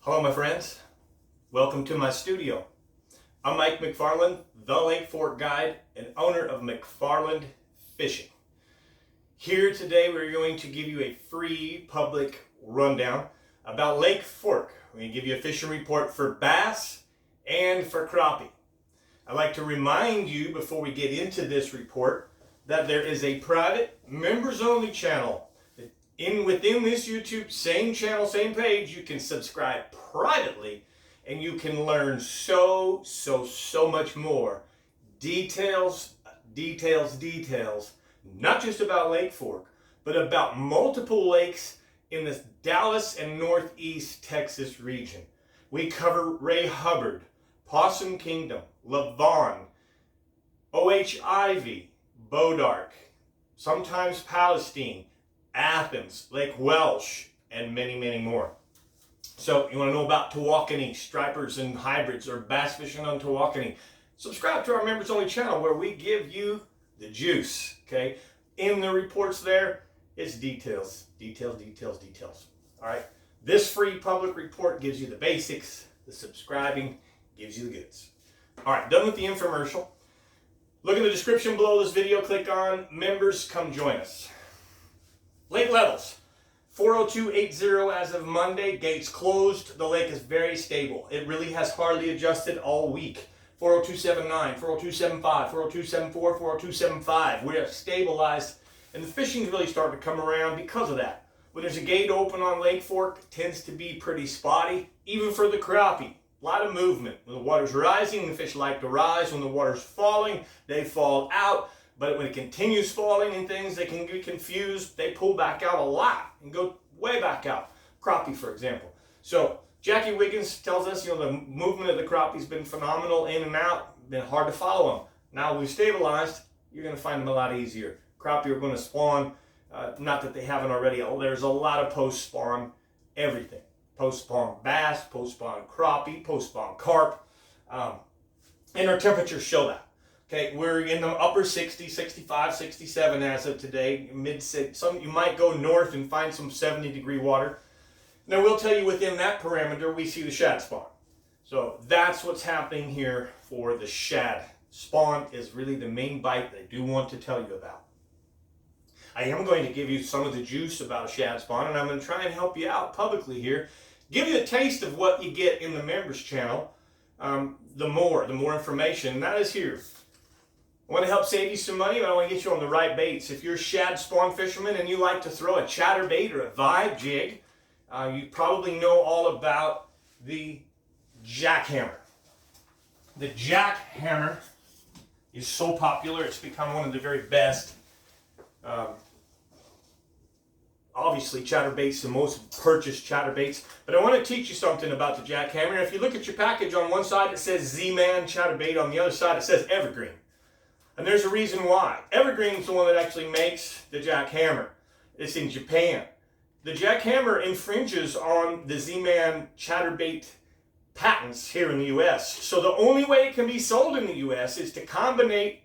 Hello my friends, welcome to my studio. I'm Mike McFarland, the Lake Fork guide and owner of McFarland Fishing. Here today we're going to give you a free public rundown about Lake Fork. We're going to give you a fishing report for bass and for crappie. I'd like to remind you before we get into this report that there is a private members only channel. Within this YouTube, same channel, same page, you can subscribe privately and you can learn so much more. Details, not just about Lake Fork, but about multiple lakes in the Dallas and Northeast Texas region. We cover Ray Hubbard, Possum Kingdom, Lavon, O.H. Ivy, Bodark, sometimes Palestine, Athens, Lake Welsh, and many more. So you want to know about Tawakoni, stripers and hybrids, or bass fishing on Tawakoni? Subscribe to our members only channel where we give you the juice, okay? In the reports there, it's details. All right, this free public report gives you the basics. The subscribing gives you the goods. All right, done with the infomercial. Look in the description below this video, click on members, come join us. Lake levels, 402.80 as of Monday, gates closed. The lake is very stable. It really has hardly adjusted all week. 402.79, 402.75, 402.74, 402.75. We are stabilized, and the fishing is really starting to come around because of that. When there's a gate open on Lake Fork, it tends to be pretty spotty, even for the crappie. A lot of movement. When the water's rising, the fish like to rise. When the water's falling, they fall out. But when it continues falling and things, they can get confused. They pull back out a lot and go way back out. Crappie, for example. So Jackie Wiggins tells us, the movement of the crappie's been phenomenal in and out. Been hard to follow them. Now we've stabilized. You're going to find them a lot easier. Crappie are going to spawn. Not that they haven't already. There's a lot of post-spawn everything. Post-spawn bass, post-spawn crappie, post-spawn carp. And our temperatures show that. Okay, we're in the upper 60s, 65, 67 as of today. You might go north and find some 70-degree water. Now, we'll tell you within that parameter, we see the shad spawn. So that's what's happening here for the shad. Spawn is really the main bite that I do want to tell you about. I am going to give you some of the juice about a shad spawn, and I'm going to try and help you out publicly here. Give you a taste of what you get in the members channel. The more information, and that is here. I want to help save you some money, but I want to get you on the right baits. If you're a shad spawn fisherman and you like to throw a chatterbait or a vibe jig, you probably know all about the jackhammer. The jackhammer is so popular, it's become one of the very best. Obviously, chatterbait's the most purchased chatterbaits, but I want to teach you something about the jackhammer. If you look at your package, on one side it says Z-Man chatterbait, on the other side it says Evergreen. And there's a reason why. Evergreen's the one that actually makes the jackhammer. It's in Japan. The jackhammer infringes on the Z-Man chatterbait patents here in the U.S. So the only way it can be sold in the U.S. is to combine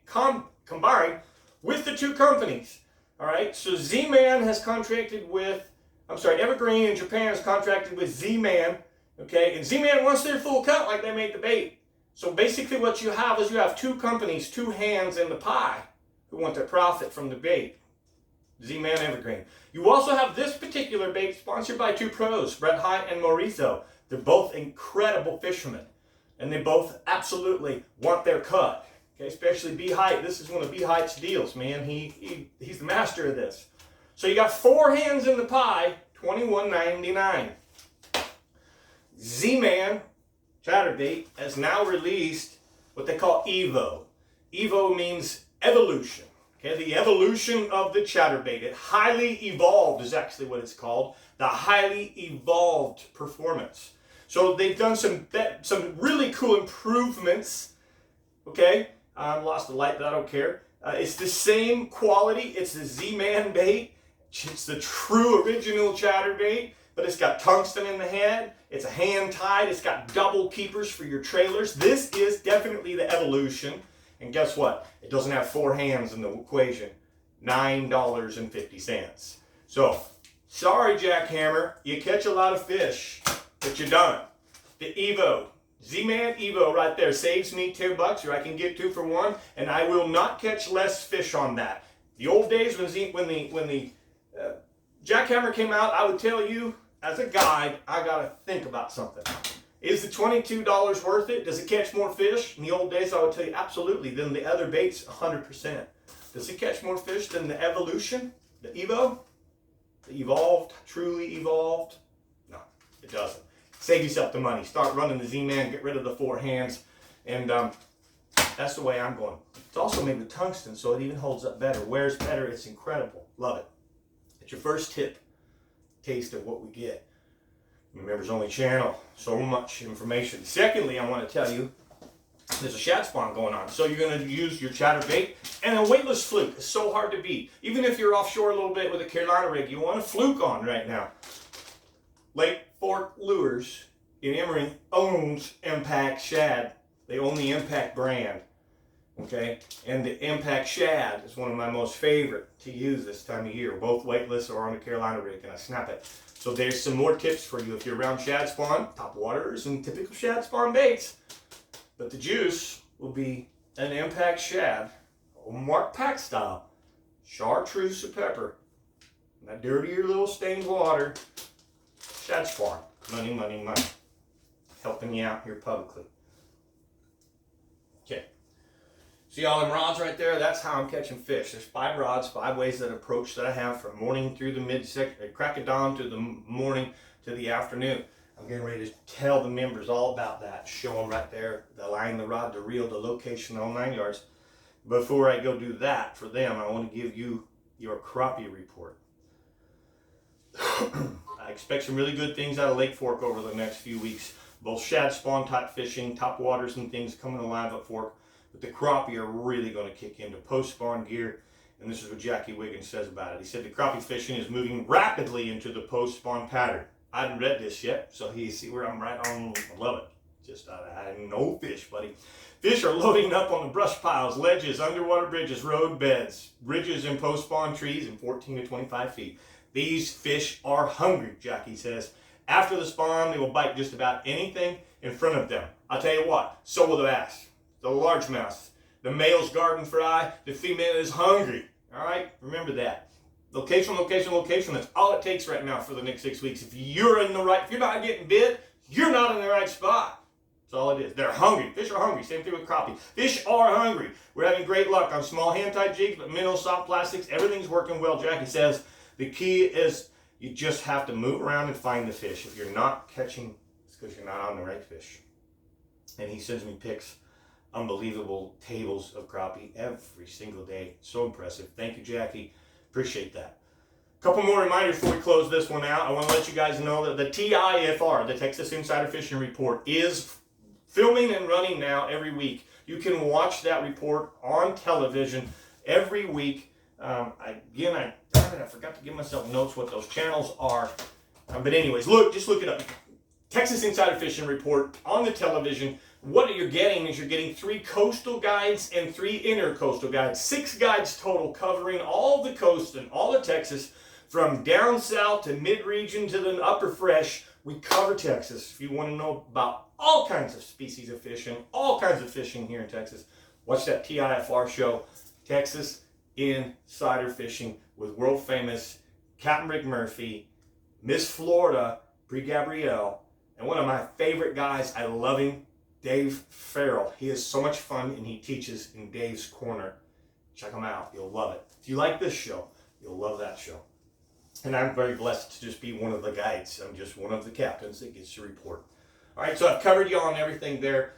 with the two companies. All right, so Z-Man has contracted with, Evergreen in Japan has contracted with Z-Man. Okay, and Z-Man wants their full cut like they make the bait. So basically what you have is you have two companies, two hands in the pie who want to profit from the bait. Z-Man, Evergreen. You also have this particular bait sponsored by two pros, Brett Hite and Mauricio. They're both incredible fishermen, and they both absolutely want their cut. Okay, especially B Hite. This is one of B Hite's deals, man. He's the master of this. So you got four hands in the pie, $21.99. Z-Man chatterbait has now released what they call Evo. Evo means evolution. Okay, the evolution of the chatterbait. It highly evolved is actually what it's called. The highly evolved performance. So they've done some really cool improvements. Okay, I lost the light, but I don't care. It's the same quality. It's the Z-Man bait. It's the true original chatterbait, but it's got tungsten in the head. It's a hand tied. It's got double keepers for your trailers. This is definitely the evolution. And guess what? It doesn't have four hands in the equation. $9.50. So, sorry, jackhammer. You catch a lot of fish, but you're done. The Evo. Z-Man Evo right there saves me $10, or I can get 2 for 1, and I will not catch less fish on that. The old days when the jackhammer came out, I would tell you, as a guide, I gotta think about something. Is the $22 worth it? Does it catch more fish? In the old days, I would tell you absolutely. Than the other baits, 100%. Does it catch more fish than the Evolution, the Evo, the Evolved, truly evolved? No, it doesn't. Save yourself the money. Start running the Z-Man, get rid of the 4 hands, and that's the way I'm going. It's also made with tungsten, so it even holds up better. Wears better. It's incredible. Love it. It's your first tip, taste of what we get. The Members Only channel. So much information. Secondly, I want to tell you, there's a shad spawn going on. So you're going to use your chatterbait and a weightless fluke. It's so hard to beat. Even if you're offshore a little bit with a Carolina rig, you want a fluke on right now. Lake Fork Lures in Emory owns Impact Shad. They own the Impact brand. Okay? And the Impact Shad is one of my most favorite to use this time of year. Both weightless or on a Carolina rig, and I snap it. So there's some more tips for you if you're around shad spawn, top waters, and typical shad spawn baits. But the juice will be an Impact Shad, Mark Pack style, chartreuse of pepper, and that dirtier little stained water, shad spawn. Money, money, money. Helping you out here publicly. Okay. See all them rods right there? That's how I'm catching fish. There's 5 rods, 5 ways that approach that I have from morning through the crack of dawn to the morning to the afternoon. I'm getting ready to tell the members all about that. Show them right there, the line, the rod, the reel, the location, all 9 yards. Before I go do that for them, I want to give you your crappie report. I expect some really good things out of Lake Fork over the next few weeks. Both shad spawn type fishing, top waters and things coming alive at Fork. But the crappie are really going to kick into post-spawn gear. And this is what Jackie Wiggins says about it. He said the crappie fishing is moving rapidly into the post-spawn pattern. I haven't read this yet, so you see where I'm right on. I love it. Just I know fish, buddy. Fish are loading up on the brush piles, ledges, underwater bridges, road beds, ridges, and post-spawn trees in 14 to 25 feet. These fish are hungry, Jackie says. After the spawn, they will bite just about anything in front of them. I'll tell you what, so will the bass, the largemouth, the male's garden fry, the female is hungry. All right, remember that. Location, location, location. That's all it takes right now for the next 6 weeks. If you're not getting bit, you're not in the right spot. That's all it is. They're hungry. Fish are hungry. Same thing with crappie. Fish are hungry. We're having great luck on small hand-tied jigs, but minnow, soft plastics, everything's working well. Jackie says the key is you just have to move around and find the fish. If you're not catching, it's because you're not on the right fish. And he sends me pics, unbelievable tables of crappie every single day. So impressive. Thank you, Jackie. Appreciate that. A couple more reminders before we close this one out. I want to let you guys know that the TIFR, the Texas Insider Fishing Report, is filming and running now every week. You can watch that report on television every week. I forgot to give myself notes what those channels are. But anyways, just look it up. Texas Insider Fishing Report on the television. What you're getting is you're getting 3 coastal guides and 3 intercoastal guides. 6 guides total covering all the coast and all of Texas, from down south to mid-region to the upper fresh. We cover Texas. If you want to know about all kinds of species of fishing, all kinds of fishing here in Texas, watch that TIFR show, Texas Insider Fishing, with world famous Captain Rick Murphy, Miss Florida, Brie Gabrielle, and one of my favorite guys, I love him, Dave Farrell. He is so much fun, and he teaches in Dave's Corner. Check him out. You'll love it. If you like this show, you'll love that show. And I'm very blessed to just be one of the guides. I'm just one of the captains that gets to report. All right, so I've covered you on everything there.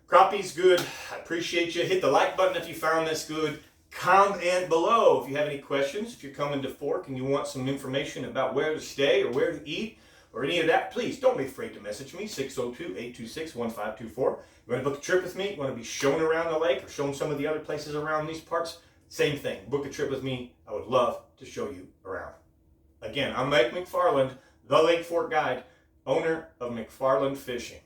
Crappie's good. I appreciate you. Hit the like button if you found this good. Comment below if you have any questions. If you're coming to Fork and you want some information about where to stay or where to eat, or any of that, please don't be afraid to message me, 602-826-1524. You want to book a trip with me? You want to be shown around the lake or shown some of the other places around these parts? Same thing. Book a trip with me. I would love to show you around. Again, I'm Mike McFarland, the Lake Fork Guide, owner of McFarland Fishing.